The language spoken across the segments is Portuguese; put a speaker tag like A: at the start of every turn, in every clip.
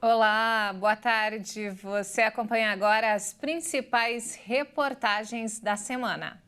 A: Olá, boa tarde. Você acompanha agora as principais reportagens da semana.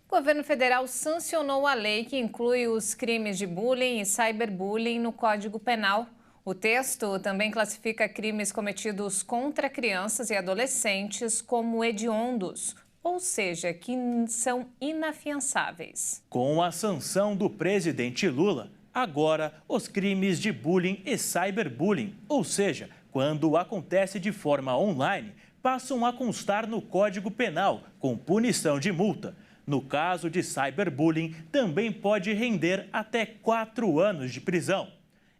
A: O governo federal sancionou a lei que inclui os crimes de bullying e cyberbullying no Código Penal. O texto também classifica crimes cometidos contra crianças e adolescentes como hediondos, ou seja, que são inafiançáveis.
B: Com a sanção do presidente Lula, agora os crimes de bullying e cyberbullying, ou seja, quando acontece de forma online, passam a constar no Código Penal, com punição de multa. No caso de cyberbullying, também pode render até 4 anos de prisão.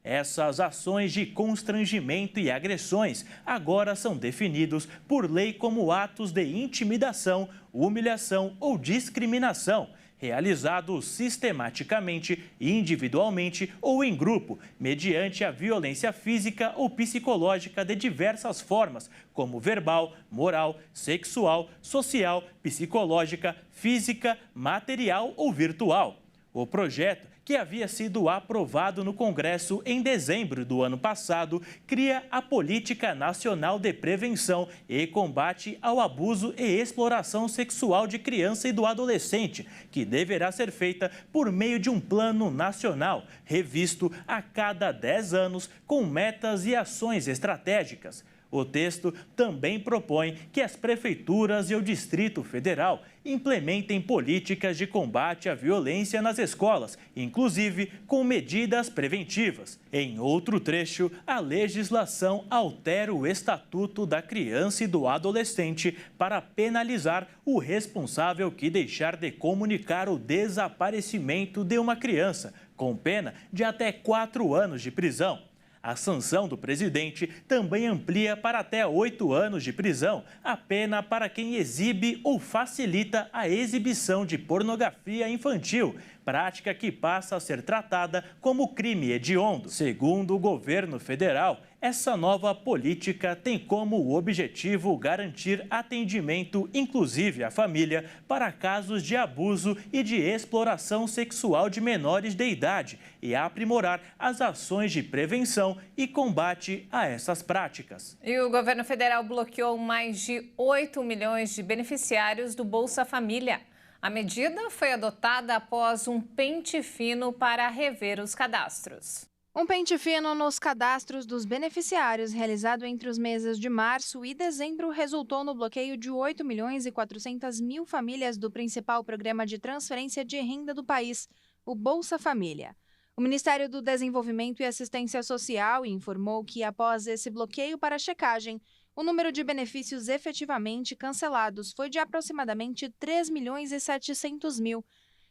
B: Essas ações de constrangimento e agressões agora são definidos por lei como atos de intimidação, humilhação ou discriminação, realizados sistematicamente, individualmente ou em grupo, mediante a violência física ou psicológica de diversas formas, como verbal, moral, sexual, social, psicológica, física, material ou virtual. O projeto, que havia sido aprovado no Congresso em dezembro do ano passado, cria a Política Nacional de Prevenção e Combate ao Abuso e Exploração Sexual de Criança e do Adolescente, que deverá ser feita por meio de um plano nacional, revisto a cada 10 anos, com metas e ações estratégicas. O texto também propõe que as prefeituras e o Distrito Federal implementem políticas de combate à violência nas escolas, inclusive com medidas preventivas. Em outro trecho, a legislação altera o Estatuto da Criança e do Adolescente para penalizar o responsável que deixar de comunicar o desaparecimento de uma criança, com pena de até 4 anos de prisão. A sanção do presidente também amplia para até 8 anos de prisão a pena para quem exibe ou facilita a exibição de pornografia infantil, prática que passa a ser tratada como crime hediondo. Segundo o governo federal, essa nova política tem como objetivo garantir atendimento, inclusive à família, para casos de abuso e de exploração sexual de menores de idade e aprimorar as ações de prevenção e combate a essas práticas.
A: E o governo federal bloqueou mais de 8 milhões de beneficiários do Bolsa Família. A medida foi adotada após um pente fino para rever os cadastros.
C: Um pente fino nos cadastros dos beneficiários realizado entre os meses de março e dezembro resultou no bloqueio de 8 milhões e 400 mil famílias do principal programa de transferência de renda do país, o Bolsa Família. O Ministério do Desenvolvimento e Assistência Social informou que, após esse bloqueio para checagem, o número de benefícios efetivamente cancelados foi de aproximadamente 3 milhões e 700 mil.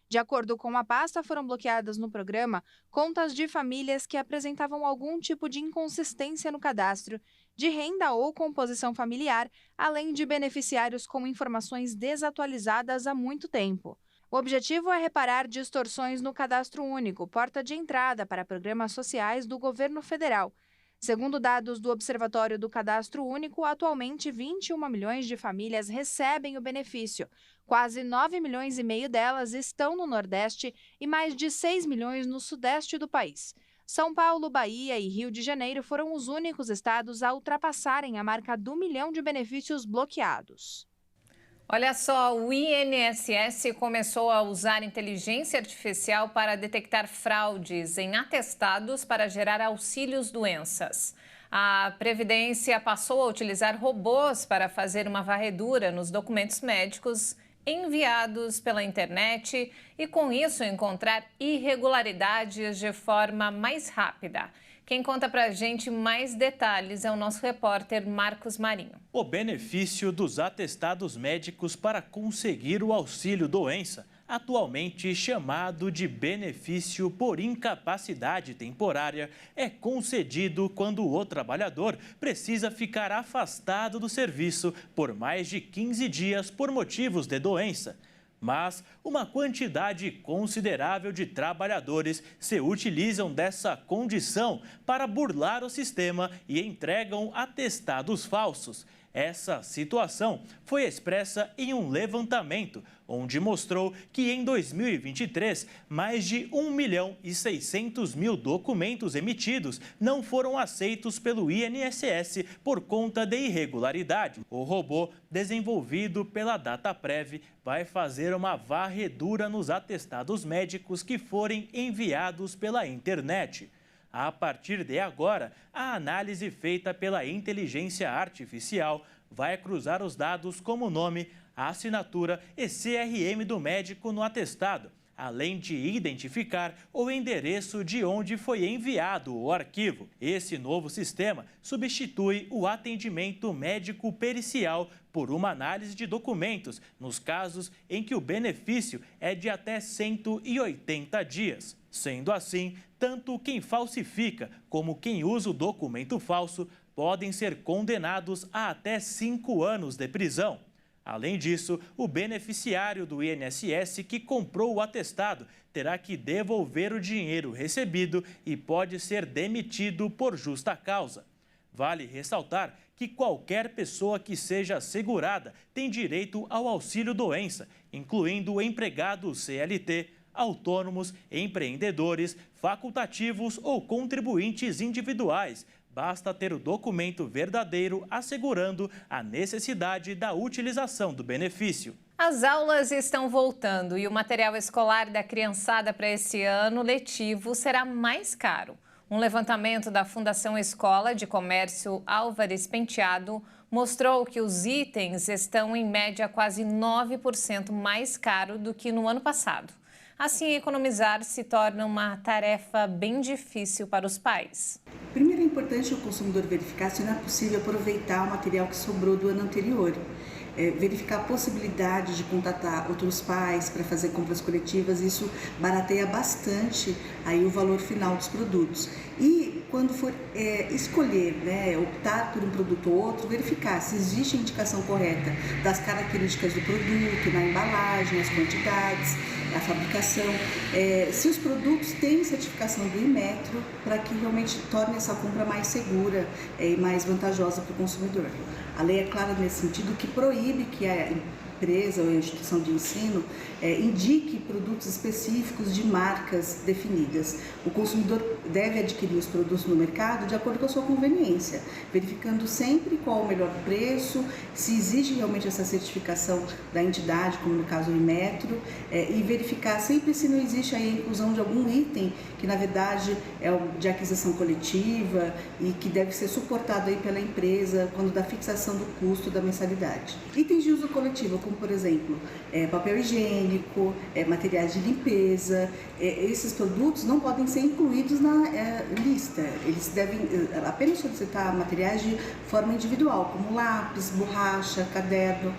C: De acordo com a pasta, foram bloqueadas no programa contas de famílias que apresentavam algum tipo de inconsistência no cadastro, de renda ou composição familiar, além de beneficiários com informações desatualizadas há muito tempo. O objetivo é reparar distorções no Cadastro Único, porta de entrada para programas sociais do governo federal. Segundo dados do Observatório do Cadastro Único, atualmente 21 milhões de famílias recebem o benefício. Quase 9 milhões e meio delas estão no Nordeste e mais de 6 milhões no Sudeste do país. São Paulo, Bahia e Rio de Janeiro foram os únicos estados a ultrapassarem a marca do 1 milhão de benefícios bloqueados.
A: Olha só, o INSS começou a usar inteligência artificial para detectar fraudes em atestados para gerar auxílios-doenças. A Previdência passou a utilizar robôs para fazer uma varredura nos documentos médicos enviados pela internet e, com isso, encontrar irregularidades de forma mais rápida. Quem conta pra gente mais detalhes é o nosso repórter Marcos Marinho.
B: O benefício dos atestados médicos para conseguir o auxílio-doença, atualmente chamado de benefício por incapacidade temporária, é concedido quando o trabalhador precisa ficar afastado do serviço por mais de 15 dias por motivos de doença. Mas uma quantidade considerável de trabalhadores se utilizam dessa condição para burlar o sistema e entregam atestados falsos. Essa situação foi expressa em um levantamento, onde mostrou que em 2023, mais de 1.600.000 documentos emitidos não foram aceitos pelo INSS por conta de irregularidade. O robô, desenvolvido pela Dataprev, vai fazer uma varredura nos atestados médicos que forem enviados pela internet. A partir de agora, a análise feita pela inteligência artificial vai cruzar os dados como nome, assinatura e CRM do médico no atestado, além de identificar o endereço de onde foi enviado o arquivo. Esse novo sistema substitui o atendimento médico pericial por uma análise de documentos, nos casos em que o benefício é de até 180 dias. Sendo assim, tanto quem falsifica como quem usa o documento falso podem ser condenados a até 5 anos de prisão. Além disso, o beneficiário do INSS que comprou o atestado terá que devolver o dinheiro recebido e pode ser demitido por justa causa. Vale ressaltar que qualquer pessoa que seja segurada tem direito ao auxílio-doença, incluindo empregados CLT, autônomos, empreendedores, facultativos ou contribuintes individuais. Basta ter o documento verdadeiro assegurando a necessidade da utilização do benefício.
A: As aulas estão voltando e o material escolar da criançada para esse ano letivo será mais caro. Um levantamento da Fundação Escola de Comércio Álvares Penteado mostrou que os itens estão, em média, quase 9% mais caro do que no ano passado. Assim, economizar se torna uma tarefa bem difícil para os pais.
D: Primeiro, é importante o consumidor verificar se não é possível aproveitar o material que sobrou do ano anterior. Verificar a possibilidade de contatar outros pais para fazer compras coletivas, isso barateia bastante aí o valor final dos produtos. E quando for escolher, optar por um produto ou outro, verificar se existe a indicação correta das características do produto, na embalagem, as quantidades, a fabricação, se os produtos têm certificação do Inmetro, para que realmente torne essa compra mais segura e mais vantajosa para o consumidor. A lei é clara nesse sentido que proíbe que a empresa ou a instituição de ensino indique produtos específicos de marcas definidas. O consumidor deve adquirir os produtos no mercado de acordo com a sua conveniência, verificando sempre qual o melhor preço, se exige realmente essa certificação da entidade, como no caso do Inmetro, e verificar sempre se não existe aí a inclusão de algum item que na verdade é de aquisição coletiva e que deve ser suportado aí pela empresa quando da fixação do custo da mensalidade. Itens de uso coletivo, como por exemplo, papel higiênico, materiais de limpeza, esses produtos não podem ser incluídos na lista. Eles devem apenas solicitar materiais de forma individual, como lápis, borracha, caderno.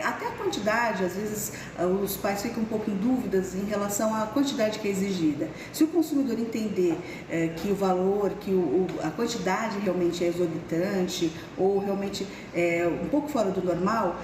D: Até a quantidade, às vezes os pais ficam um pouco em dúvidas em relação à quantidade que é exigida. Se o consumidor entender que o valor, que a quantidade realmente é exorbitante ou realmente um pouco fora do normal,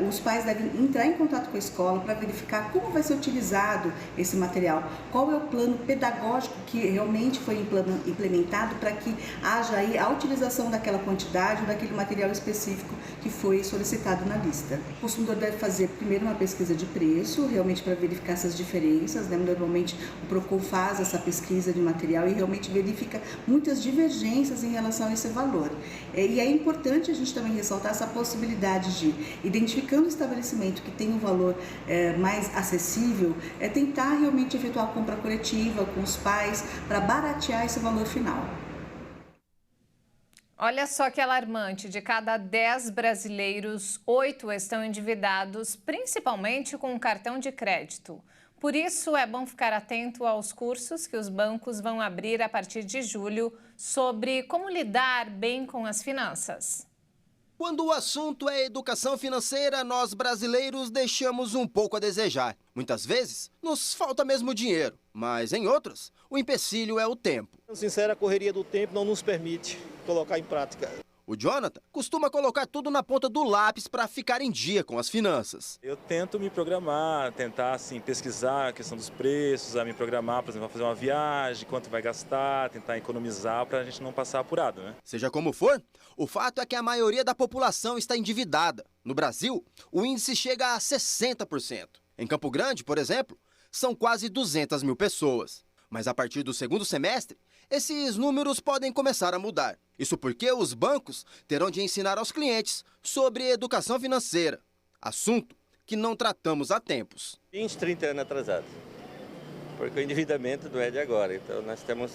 D: os pais devem entrar em contato com a escola para verificar como vai ser utilizado esse material, qual é o plano pedagógico que realmente foi implementado para que haja aí a utilização daquela quantidade ou daquele material específico que foi solicitado na lista. O consumidor deve fazer primeiro uma pesquisa de preço, realmente para verificar essas diferenças, Normalmente o Procon faz essa pesquisa de material e realmente verifica muitas divergências em relação a esse valor. E é importante a gente também ressaltar essa possibilidade de, identificando o estabelecimento que tem um valor mais acessível, tentar realmente efetuar a compra coletiva com os pais para baratear esse valor final.
A: Olha só que alarmante, de cada 10 brasileiros, 8 estão endividados, principalmente com o cartão de crédito. Por isso, é bom ficar atento aos cursos que os bancos vão abrir a partir de julho sobre como lidar bem com as finanças.
E: Quando o assunto é educação financeira, nós brasileiros deixamos um pouco a desejar. Muitas vezes, nos falta mesmo dinheiro, mas em outros, o empecilho é o tempo.
F: Sincero, a correria do tempo não nos permite colocar em prática.
E: O Jonathan costuma colocar tudo na ponta do lápis para ficar em dia com as finanças.
F: Eu tento me programar, tentar assim, pesquisar a questão dos preços, a me programar, por exemplo, fazer uma viagem, quanto vai gastar, tentar economizar para a gente não passar apurado, né?
E: Seja como for, o fato é que a maioria da população está endividada. No Brasil, o índice chega a 60%. Em Campo Grande, por exemplo, são quase 200 mil pessoas. Mas a partir do segundo semestre, esses números podem começar a mudar. Isso porque os bancos terão de ensinar aos clientes sobre educação financeira, assunto que não tratamos há tempos.
G: 20, 30 anos atrasados, porque o endividamento não é de agora. Então nós temos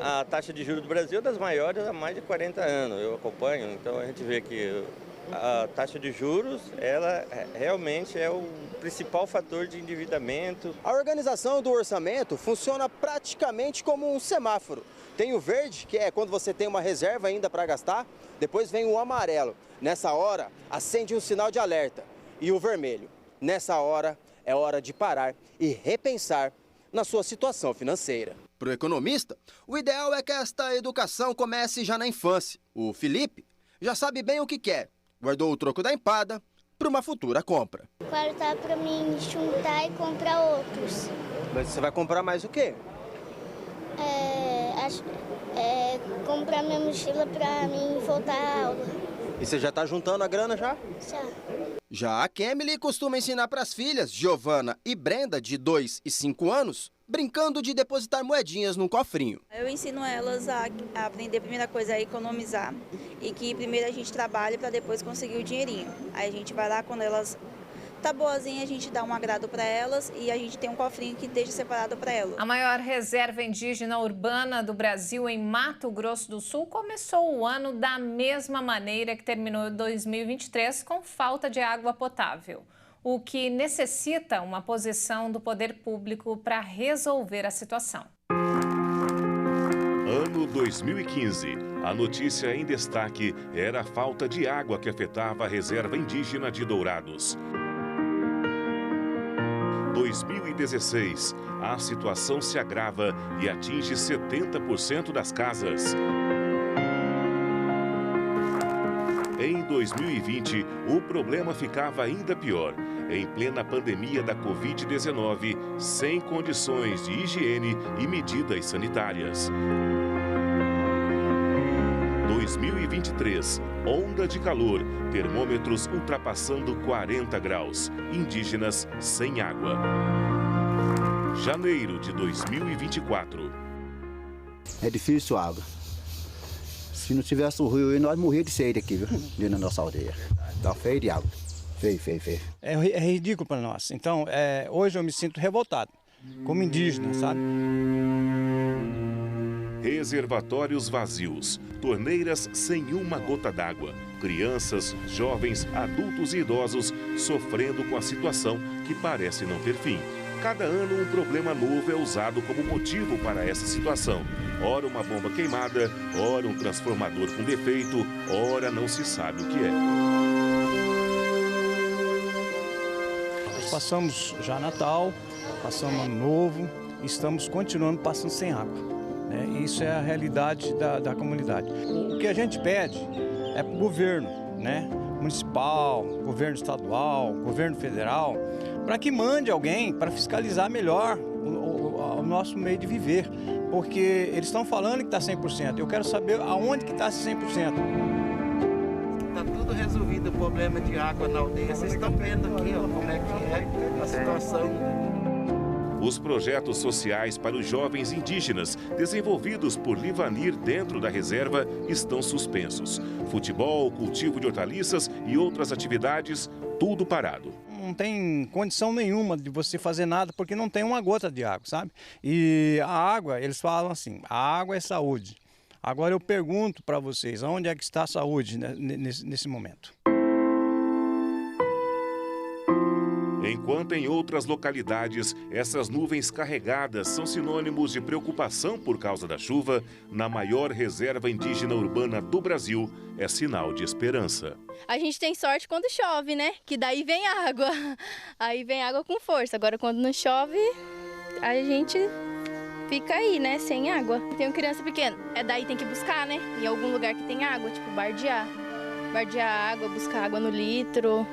G: a taxa de juros do Brasil das maiores há mais de 40 anos, eu acompanho, então a gente vê que a taxa de juros, ela realmente é o principal fator de endividamento.
E: A organização do orçamento funciona praticamente como um semáforo. Tem o verde, que é quando você tem uma reserva ainda para gastar, depois vem o amarelo. Nessa hora, acende um sinal de alerta. E o vermelho. Nessa hora, é hora de parar e repensar na sua situação financeira. Para o economista, o ideal é que esta educação comece já na infância. O Felipe já sabe bem o que quer. Guardou o troco da empada para uma futura compra.
H: Guardar para mim juntar e comprar outros.
E: Mas você vai comprar mais o quê?
H: Comprar minha mochila para mim voltar à aula.
E: E você já está juntando a grana já? Já a Kemily costuma ensinar para as filhas, Giovana e Brenda, de 2 e 5 anos, brincando de depositar moedinhas num cofrinho.
I: Eu ensino elas a aprender, a primeira coisa, a economizar. E que primeiro a gente trabalha para depois conseguir o dinheirinho. Aí a gente vai lá, quando elas tá boazinha, a gente dá um agrado para elas e a gente tem um cofrinho que deixa separado para elas.
A: A maior reserva indígena urbana do Brasil, em Mato Grosso do Sul, começou o ano da mesma maneira que terminou 2023, com falta de água potável, o que necessita uma posição do poder público para resolver a situação.
J: Ano 2015. A notícia em destaque era a falta de água que afetava a reserva indígena de Dourados. 2016, a situação se agrava e atinge 70% das casas. Em 2020, o problema ficava ainda pior. Em plena pandemia da Covid-19, sem condições de higiene e medidas sanitárias. 2023, onda de calor, termômetros ultrapassando 40 graus, indígenas sem água. Janeiro de 2024.
K: É difícil a água. Se não tivesse o rio, nós morríamos de sede aqui, viu? Dentro da nossa aldeia. Tá feio de água. Feio.
L: É ridículo para nós. Então, hoje eu me sinto revoltado, como indígena, sabe?
J: Reservatórios vazios, torneiras sem uma gota d'água, crianças, jovens, adultos e idosos sofrendo com a situação que parece não ter fim. Cada ano um problema novo é usado como motivo para essa situação. Ora uma bomba queimada, ora um transformador com defeito, ora não se sabe o que é.
L: Nós passamos já Natal, passamos Ano Novo, estamos continuando passando sem água. Isso é a realidade da comunidade. O que a gente pede é para o governo, municipal, governo estadual, governo federal, para que mande alguém para fiscalizar melhor o nosso meio de viver. Porque eles estão falando que está 100%. Eu quero saber aonde que está esse 100%.
M: Está tudo resolvido o problema de água na aldeia. Vocês estão vendo aqui como é que é a situação.
J: Os projetos sociais para os jovens indígenas, desenvolvidos por Livanir dentro da reserva, estão suspensos. Futebol, cultivo de hortaliças e outras atividades, tudo parado.
L: Não tem condição nenhuma de você fazer nada porque não tem uma gota de água, sabe? E a água, eles falam assim, a água é saúde. Agora eu pergunto para vocês, onde é que está a saúde nesse momento?
J: Enquanto em outras localidades, essas nuvens carregadas são sinônimos de preocupação por causa da chuva, na maior reserva indígena urbana do Brasil, é sinal de esperança.
N: A gente tem sorte quando chove, né? Que daí vem água. Aí vem água com força. Agora quando não chove, a gente fica aí, né, sem água. Tenho criança pequena, daí tem que buscar, né, em algum lugar que tem água, tipo bardear água, buscar água no litro,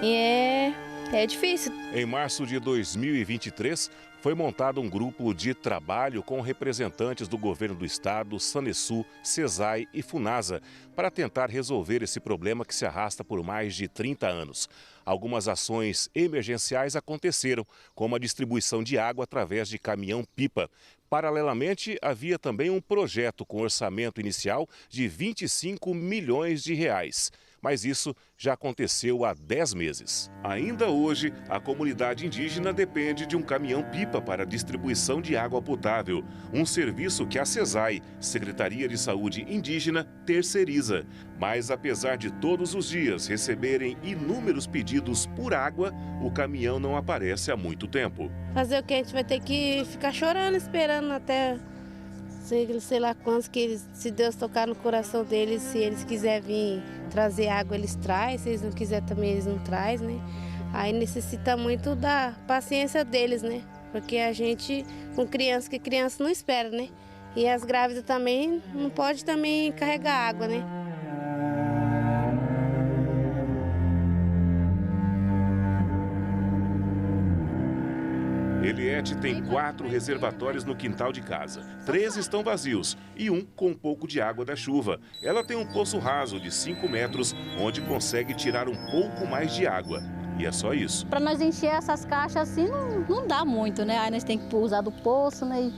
N: e é difícil.
J: Em março de 2023, foi montado um grupo de trabalho com representantes do governo do estado, Sanesul, Cesai e Funasa, para tentar resolver esse problema que se arrasta por mais de 30 anos. Algumas ações emergenciais aconteceram, como a distribuição de água através de caminhão-pipa. Paralelamente, havia também um projeto com orçamento inicial de 25 milhões de reais. Mas isso já aconteceu há 10 meses. Ainda hoje, a comunidade indígena depende de um caminhão-pipa para a distribuição de água potável, um serviço que a Cesai, Secretaria de Saúde Indígena, terceiriza. Mas apesar de todos os dias receberem inúmeros pedidos por água, o caminhão não aparece há muito tempo.
O: Fazer o que? A gente vai ter que ficar chorando, esperando até sei lá quantos que eles, se Deus tocar no coração deles, se eles quiserem vir trazer água, eles trazem, se eles não quiserem também, eles não trazem, né? Aí necessita muito da paciência deles, né? Porque a gente, com criança, que criança não espera, né? E as grávidas também não pode também carregar água, né?
J: Eliette tem 4 reservatórios no quintal de casa. 3 estão vazios e um com um pouco de água da chuva. Ela tem um poço raso de 5 metros, onde consegue tirar um pouco mais de água. E é só isso.
P: Para nós encher essas caixas assim não dá muito, né? Aí nós temos que usar do poço, né?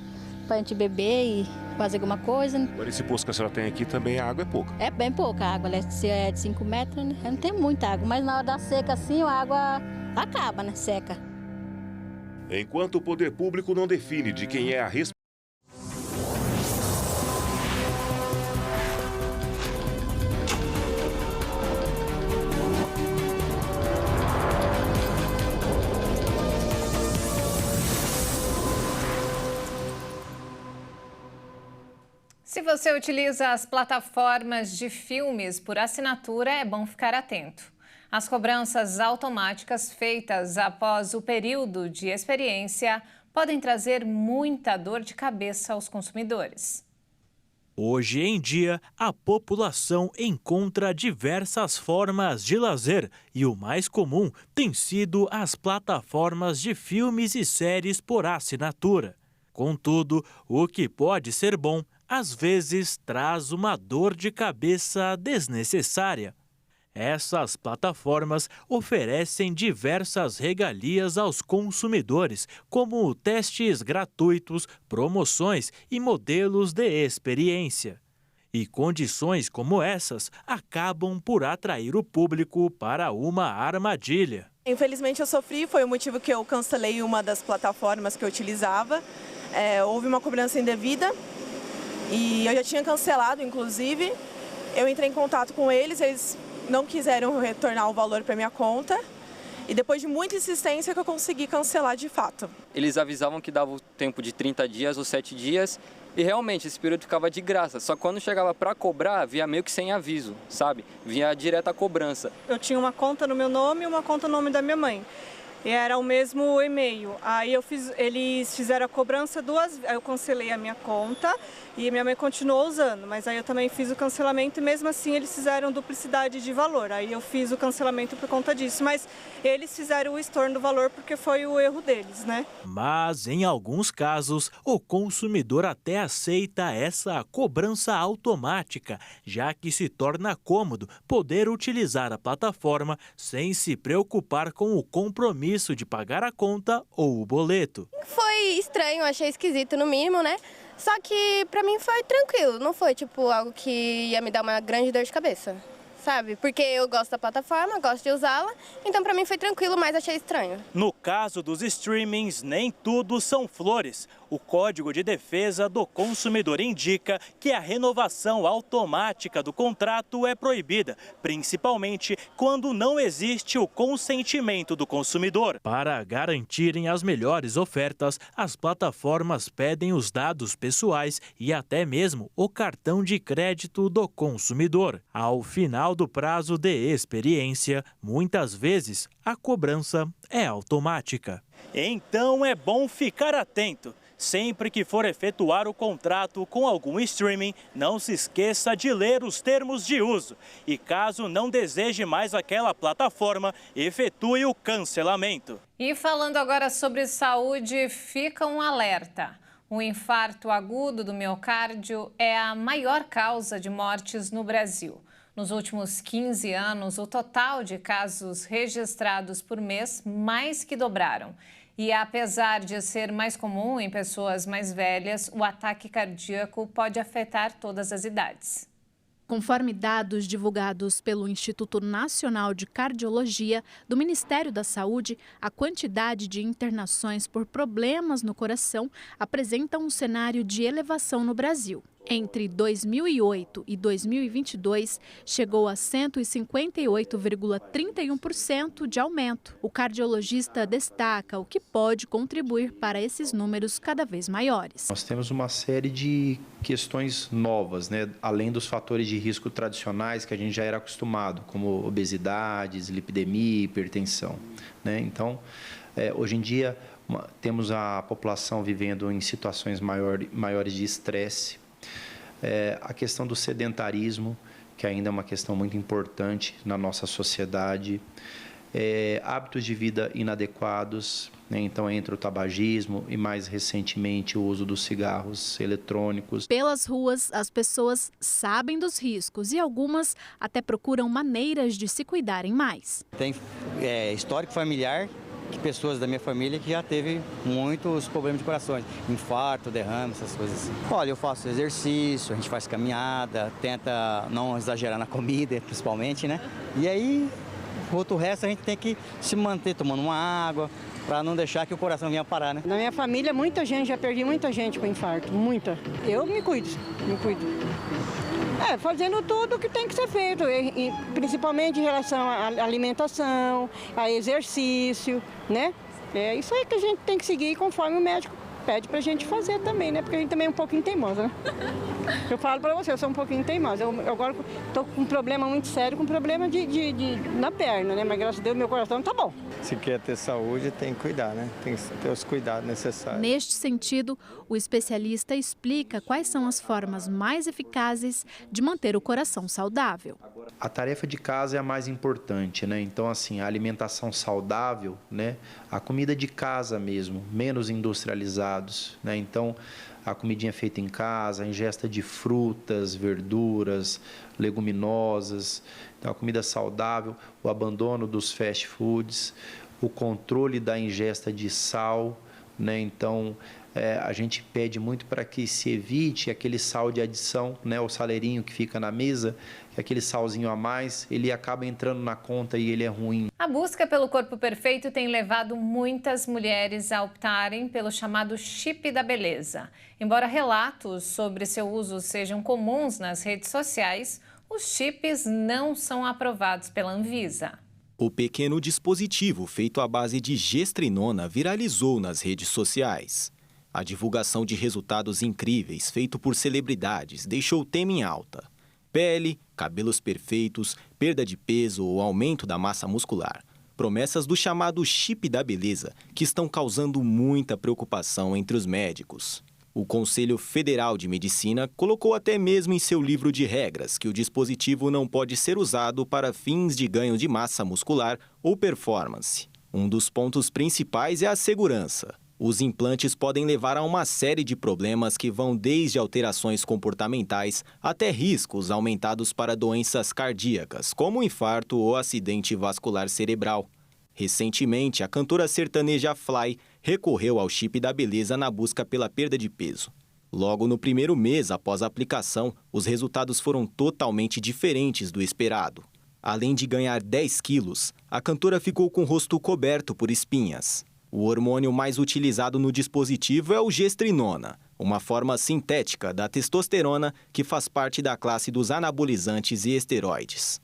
P: Para a gente beber e fazer alguma coisa.
J: Agora esse poço que a senhora tem aqui também, a água é pouca.
P: É bem pouca a água, né? Se é de 5 metros, né? Não tem muita água. Mas na hora da seca assim, a água acaba, né? Seca.
J: Enquanto o poder público não define de quem é a responsabilidade.
A: Se você utiliza as plataformas de filmes por assinatura, é bom ficar atento. As cobranças automáticas feitas após o período de experiência podem trazer muita dor de cabeça aos consumidores.
B: Hoje em dia, a população encontra diversas formas de lazer e o mais comum tem sido as plataformas de filmes e séries por assinatura. Contudo, o que pode ser bom, às vezes traz uma dor de cabeça desnecessária. Essas plataformas oferecem diversas regalias aos consumidores, como testes gratuitos, promoções e modelos de experiência. E condições como essas acabam por atrair o público para uma armadilha.
Q: Infelizmente eu sofri, foi o motivo que eu cancelei uma das plataformas que eu utilizava. Houve uma cobrança indevida e eu já tinha cancelado, inclusive. Eu entrei em contato com eles não quiseram retornar o valor para minha conta e depois de muita insistência que eu consegui cancelar de fato.
R: Eles avisavam que dava o tempo de 30 dias ou 7 dias e realmente esse período ficava de graça, só que quando chegava para cobrar, via meio que sem aviso, sabe? Vinha direto a cobrança.
S: Eu tinha uma conta no meu nome e uma conta no nome da minha mãe. E era o mesmo e-mail. Aí eles fizeram a cobrança aí eu cancelei a minha conta e minha mãe continuou usando, mas aí eu também fiz o cancelamento e mesmo assim eles fizeram duplicidade de valor. Aí eu fiz o cancelamento por conta disso, mas eles fizeram o estorno do valor porque foi o erro deles, né?
B: Mas em alguns casos, o consumidor até aceita essa cobrança automática, já que se torna cômodo poder utilizar a plataforma sem se preocupar com o compromisso de pagar a conta ou o boleto.
O: Foi estranho, achei esquisito no mínimo, né? Só que pra mim foi tranquilo, não foi tipo algo que ia me dar uma grande dor de cabeça, sabe? Porque eu gosto da plataforma, gosto de usá-la, então pra mim foi tranquilo, mas achei estranho.
B: No caso dos streamings, nem tudo são flores. O Código de Defesa do Consumidor indica que a renovação automática do contrato é proibida, principalmente quando não existe o consentimento do consumidor. Para garantirem as melhores ofertas, as plataformas pedem os dados pessoais e até mesmo o cartão de crédito do consumidor. Ao final do prazo de experiência, muitas vezes a cobrança é automática. Então é bom ficar atento. Sempre que for efetuar o contrato com algum streaming, não se esqueça de ler os termos de uso. E caso não deseje mais aquela plataforma, efetue o cancelamento.
A: E falando agora sobre saúde, fica um alerta. O infarto agudo do miocárdio é a maior causa de mortes no Brasil. Nos últimos 15 anos, o total de casos registrados por mês mais que dobraram. E apesar de ser mais comum em pessoas mais velhas, o ataque cardíaco pode afetar todas as idades.
T: Conforme dados divulgados pelo Instituto Nacional de Cardiologia do Ministério da Saúde, a quantidade de internações por problemas no coração apresenta um cenário de elevação no Brasil. Entre 2008 e 2022, chegou a 158,31% de aumento. O cardiologista destaca o que pode contribuir para esses números cada vez maiores.
U: Nós temos uma série de questões novas, né? Além dos fatores de risco tradicionais que a gente já era acostumado, como obesidade, dislipidemia, hipertensão, né? Então, hoje em dia, temos a população vivendo em situações maiores de estresse. A questão do sedentarismo, que ainda é uma questão muito importante na nossa sociedade, hábitos de vida inadequados, né? Então entra o tabagismo e mais recentemente o uso dos cigarros eletrônicos.
T: Pelas ruas, as pessoas sabem dos riscos e algumas até procuram maneiras de se cuidarem mais.
V: Tem histórico familiar, que pessoas da minha família que já teve muitos problemas de coração, infarto, derrame, essas coisas assim. Olha, eu faço exercício, a gente faz caminhada, tenta não exagerar na comida, principalmente, né? E aí, o resto a gente tem que se manter tomando uma água, para não deixar que o coração venha parar, né?
W: Na minha família, muita gente, já perdi muita gente com infarto, muita. Eu me cuido. Fazendo tudo o que tem que ser feito, e principalmente em relação à alimentação, a exercício, né? É isso aí que a gente tem que seguir conforme o médico pede pra gente fazer também, né? Porque a gente também é um pouquinho teimosa, né? Eu falo pra você, eu sou um pouquinho teimosa. Eu agora tô com um problema muito sério, com um problema na perna, né? Mas graças a Deus, meu coração tá bom.
X: Se quer ter saúde, tem que cuidar, né? Tem que ter os cuidados necessários.
T: Neste sentido, o especialista explica quais são as formas mais eficazes de manter o coração saudável.
U: A tarefa de casa é a mais importante, né? Então, assim, a alimentação saudável, né? A comida de casa mesmo, menos industrializados, né? Então, a comidinha feita em casa, a ingesta de frutas, verduras, leguminosas, então a comida saudável, o abandono dos fast foods, o controle da ingesta de sal, né? Então, a gente pede muito para que se evite aquele sal de adição, né? O saleirinho que fica na mesa, aquele salzinho a mais, ele acaba entrando na conta e ele é ruim.
A: A busca pelo corpo perfeito tem levado muitas mulheres a optarem pelo chamado chip da beleza. Embora relatos sobre seu uso sejam comuns nas redes sociais, os chips não são aprovados pela Anvisa.
Y: O pequeno dispositivo feito à base de gestrinona viralizou nas redes sociais. A divulgação de resultados incríveis feito por celebridades deixou o tema em alta. Pele, cabelos perfeitos, perda de peso ou aumento da massa muscular. Promessas do chamado chip da beleza que estão causando muita preocupação entre os médicos. O Conselho Federal de Medicina colocou até mesmo em seu livro de regras que o dispositivo não pode ser usado para fins de ganho de massa muscular ou performance. Um dos pontos principais é a segurança. Os implantes podem levar a uma série de problemas que vão desde alterações comportamentais até riscos aumentados para doenças cardíacas, como infarto ou acidente vascular cerebral. Recentemente, a cantora sertaneja Fly recorreu ao chip da beleza na busca pela perda de peso. Logo no primeiro mês após a aplicação, os resultados foram totalmente diferentes do esperado. Além de ganhar 10 quilos, a cantora ficou com o rosto coberto por espinhas. O hormônio mais utilizado no dispositivo é o gestrinona, uma forma sintética da testosterona que faz parte da classe dos anabolizantes e esteroides.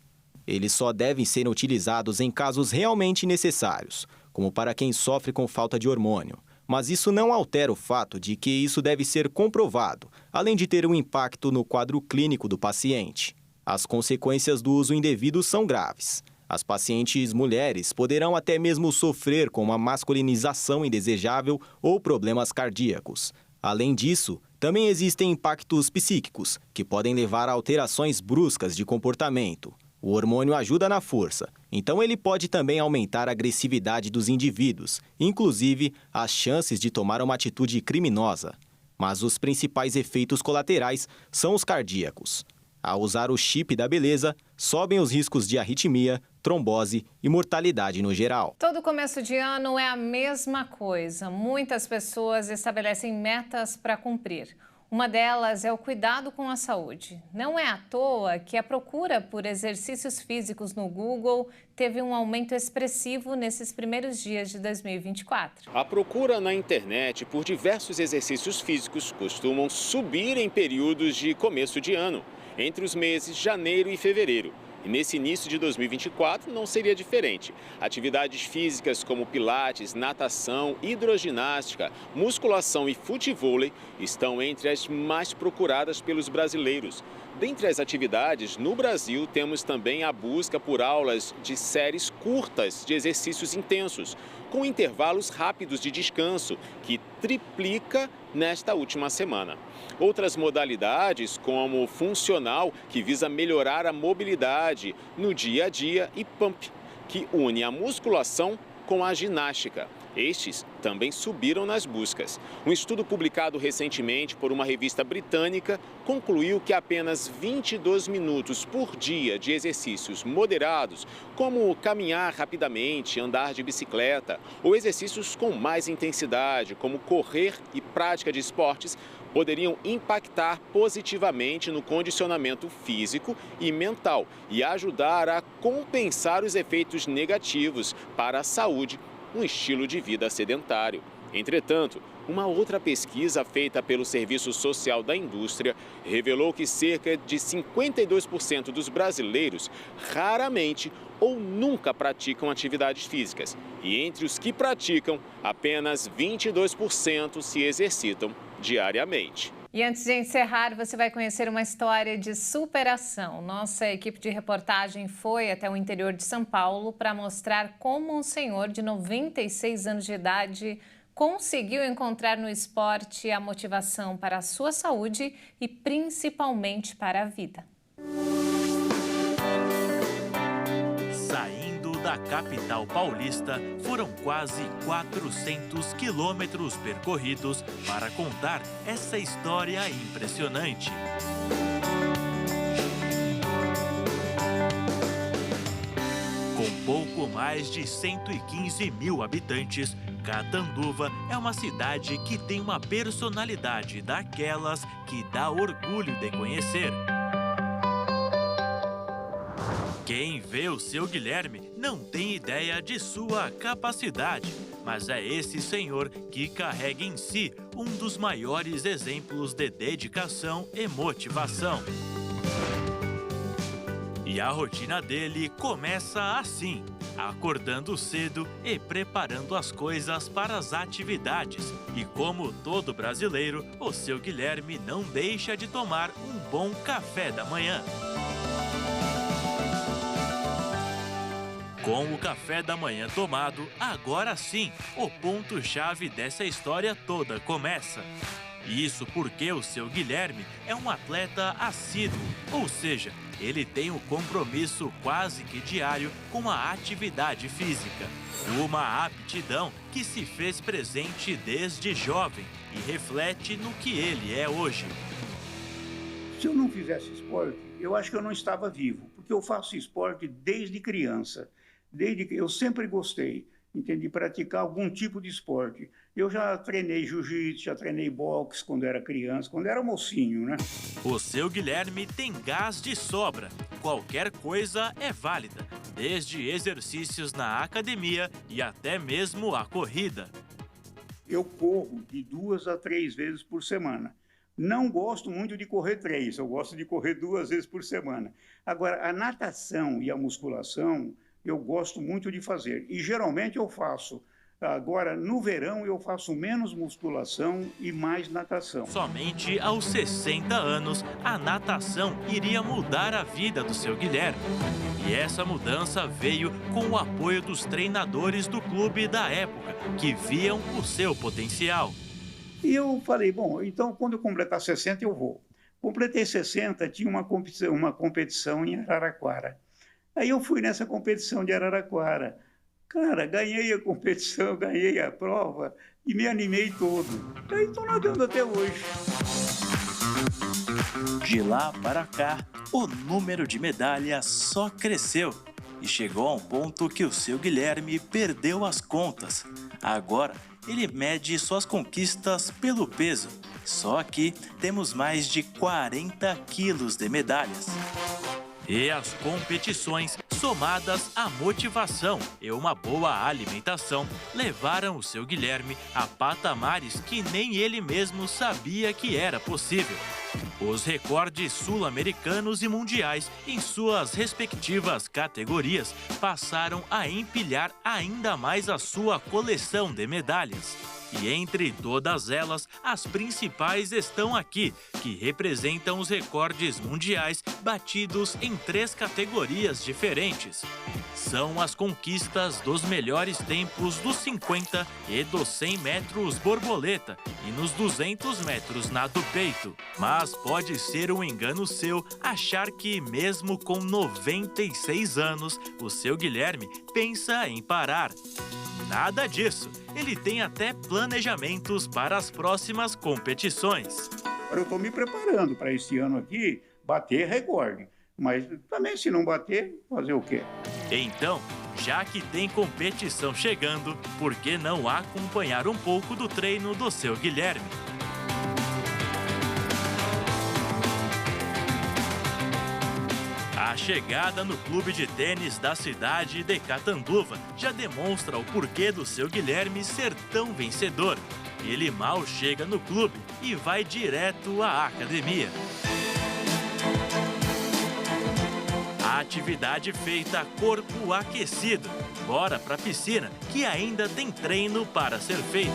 Y: Eles só devem ser utilizados em casos realmente necessários, como para quem sofre com falta de hormônio. Mas isso não altera o fato de que isso deve ser comprovado, além de ter um impacto no quadro clínico do paciente. As consequências do uso indevido são graves. As pacientes mulheres poderão até mesmo sofrer com uma masculinização indesejável ou problemas cardíacos, Além disso, também existem impactos psíquicos, que podem levar a alterações bruscas de comportamento. O hormônio ajuda na força, então ele pode também aumentar a agressividade dos indivíduos, inclusive as chances de tomar uma atitude criminosa. Mas os principais efeitos colaterais são os cardíacos. Ao usar o chip da beleza, sobem os riscos de arritmia, trombose e mortalidade no geral.
A: Todo começo de ano é a mesma coisa. Muitas pessoas estabelecem metas para cumprir. Uma delas é o cuidado com a saúde. Não é à toa que a procura por exercícios físicos no Google teve um aumento expressivo nesses primeiros dias de 2024.
C: A procura na internet por diversos exercícios físicos costumam subir em períodos de começo de ano, entre os meses de janeiro e fevereiro. E nesse início de 2024 não seria diferente. Atividades físicas como pilates, natação, hidroginástica, musculação e futevôlei estão entre as mais procuradas pelos brasileiros. Dentre as atividades, no Brasil temos também a busca por aulas de séries curtas de exercícios intensos, com intervalos rápidos de descanso, que triplica nesta última semana. Outras modalidades, como funcional, que visa melhorar a mobilidade no dia a dia, e pump, que une a musculação com a ginástica. Estes também subiram nas buscas. Um estudo publicado recentemente por uma revista britânica concluiu que apenas 22 minutos por dia de exercícios moderados, como caminhar rapidamente, andar de bicicleta, ou exercícios com mais intensidade, como correr e prática de esportes, poderiam impactar positivamente no condicionamento físico e mental e ajudar a compensar os efeitos negativos para a saúde, um estilo de vida sedentário. Entretanto, uma outra pesquisa feita pelo Serviço Social da Indústria revelou que cerca de 52% dos brasileiros raramente ou nunca praticam atividades físicas. E entre os que praticam, apenas 22% se exercitam diariamente.
A: E antes de encerrar, você vai conhecer uma história de superação. Nossa equipe de reportagem foi até o interior de São Paulo para mostrar como um senhor de 96 anos de idade conseguiu encontrar no esporte a motivação para a sua saúde e principalmente para a vida.
B: Saindo da capital paulista, foram quase 400 quilômetros percorridos para contar essa história impressionante. Com pouco mais de 115 mil habitantes, Catanduva é uma cidade que tem uma personalidade daquelas que dá orgulho de conhecer. Quem vê o seu Guilherme não tem ideia de sua capacidade, mas é esse senhor que carrega em si um dos maiores exemplos de dedicação e motivação. E a rotina dele começa assim, acordando cedo e preparando as coisas para as atividades. E como todo brasileiro, o seu Guilherme não deixa de tomar um bom café da manhã. Com o café da manhã tomado, agora sim, o ponto-chave dessa história toda começa. Isso porque o seu Guilherme é um atleta assíduo, ou seja, ele tem um compromisso quase que diário com a atividade física. Uma aptidão que se fez presente desde jovem e reflete no que ele é hoje.
D: Se eu não fizesse esporte, eu acho que eu não estava vivo, porque eu faço esporte desde criança. Desde que eu sempre gostei, de praticar algum tipo de esporte. Eu já treinei jiu-jitsu, já treinei boxe quando era criança, quando era mocinho, né?
B: O seu Guilherme tem gás de sobra. Qualquer coisa é válida, desde exercícios na academia e até mesmo a corrida.
D: Eu corro de 2 a 3 vezes por semana. Não gosto muito de correr 3, eu gosto de correr 2 vezes por semana. Agora, a natação e a musculação, eu gosto muito de fazer. E geralmente eu faço. Agora, no verão, eu faço menos musculação e mais natação.
B: Somente aos 60 anos, a natação iria mudar a vida do seu Guilherme. E essa mudança veio com o apoio dos treinadores do clube da época, que viam o seu potencial.
D: E eu falei, bom, então quando eu completar 60 eu vou. Completei 60, tinha uma competição em Araraquara. Aí eu fui nessa competição de Araraquara. Cara, ganhei a competição, ganhei a prova e me animei todo. Aí estou nadando até hoje.
B: De lá para cá, o número de medalhas só cresceu e chegou a um ponto que o seu Guilherme perdeu as contas. Agora, ele mede suas conquistas pelo peso. Só aqui temos mais de 40 quilos de medalhas. E as competições, somadas à motivação e uma boa alimentação, levaram o seu Guilherme a patamares que nem ele mesmo sabia que era possível. Os recordes sul-americanos e mundiais em suas respectivas categorias passaram a empilhar ainda mais a sua coleção de medalhas. E entre todas elas, as principais estão aqui, que representam os recordes mundiais batidos em 3 categorias diferentes. São as conquistas dos melhores tempos dos 50 e dos 100 metros borboleta e nos 200 metros nado peito. Mas pode ser um engano seu achar que, mesmo com 96 anos, o seu Guilherme pensa em parar. Nada disso. Ele tem até planejamentos para as próximas competições.
D: Eu estou me preparando para esse ano aqui bater recorde. Mas também, se não bater, fazer o quê?
B: Então, já que tem competição chegando, por que não acompanhar um pouco do treino do seu Guilherme? A chegada no clube de tênis da cidade de Catanduva já demonstra o porquê do seu Guilherme ser tão vencedor. Ele mal chega no clube e vai direto à academia. A atividade feita corpo aquecido. Bora pra piscina, que ainda tem treino para ser feito.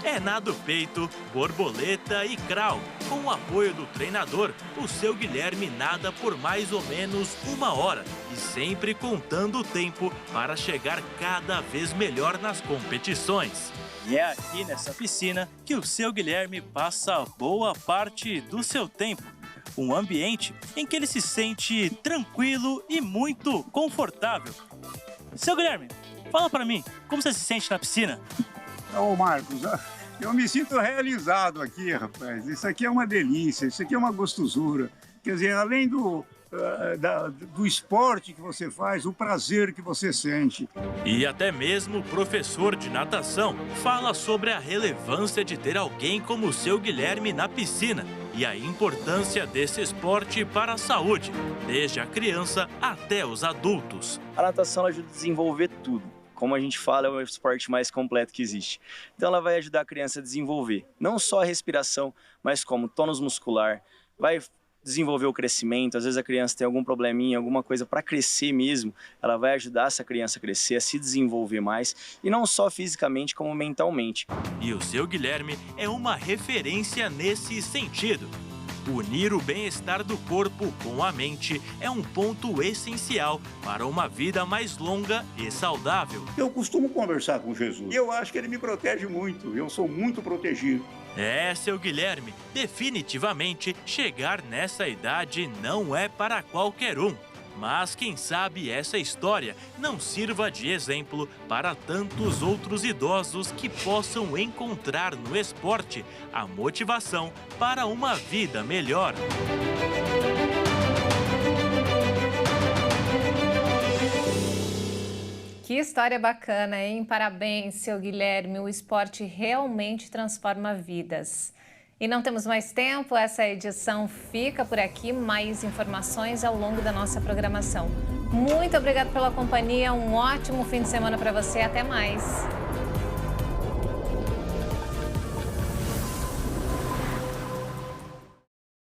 B: É nado peito, borboleta e crawl. Com o apoio do treinador, o seu Guilherme nada por mais ou menos 1 hora e sempre contando o tempo para chegar cada vez melhor nas competições. E é aqui nessa piscina que o seu Guilherme passa boa parte do seu tempo. Um ambiente em que ele se sente tranquilo e muito confortável. Seu Guilherme, fala para mim, como você se sente na piscina?
D: Ô Marcos, eu me sinto realizado aqui, rapaz. Isso aqui é uma delícia, isso aqui é uma gostosura. Quer dizer, além do esporte que você faz, o prazer que você sente.
B: E até mesmo o professor de natação fala sobre a relevância de ter alguém como o seu Guilherme na piscina e a importância desse esporte para a saúde, desde a criança até os adultos.
E: A natação ajuda a desenvolver tudo. Como a gente fala, é o esporte mais completo que existe. Então ela vai ajudar a criança a desenvolver não só a respiração, mas como tônus muscular, vai desenvolver o crescimento. Às vezes a criança tem algum probleminha, alguma coisa para crescer mesmo, ela vai ajudar essa criança a crescer, a se desenvolver mais, e não só fisicamente como mentalmente.
B: E o seu Guilherme é uma referência nesse sentido. Unir o bem-estar do corpo com a mente é um ponto essencial para uma vida mais longa e saudável.
D: Eu costumo conversar com Jesus. Eu acho que ele me protege muito. Eu sou muito protegido.
B: É, seu Guilherme, definitivamente chegar nessa idade não é para qualquer um. Mas quem sabe essa história não sirva de exemplo para tantos outros idosos que possam encontrar no esporte a motivação para uma vida melhor.
A: Que história bacana, hein? Parabéns, seu Guilherme. O esporte realmente transforma vidas. E não temos mais tempo, essa edição fica por aqui. Mais informações ao longo da nossa programação. Muito obrigada pela companhia, um ótimo fim de semana para você. Até mais.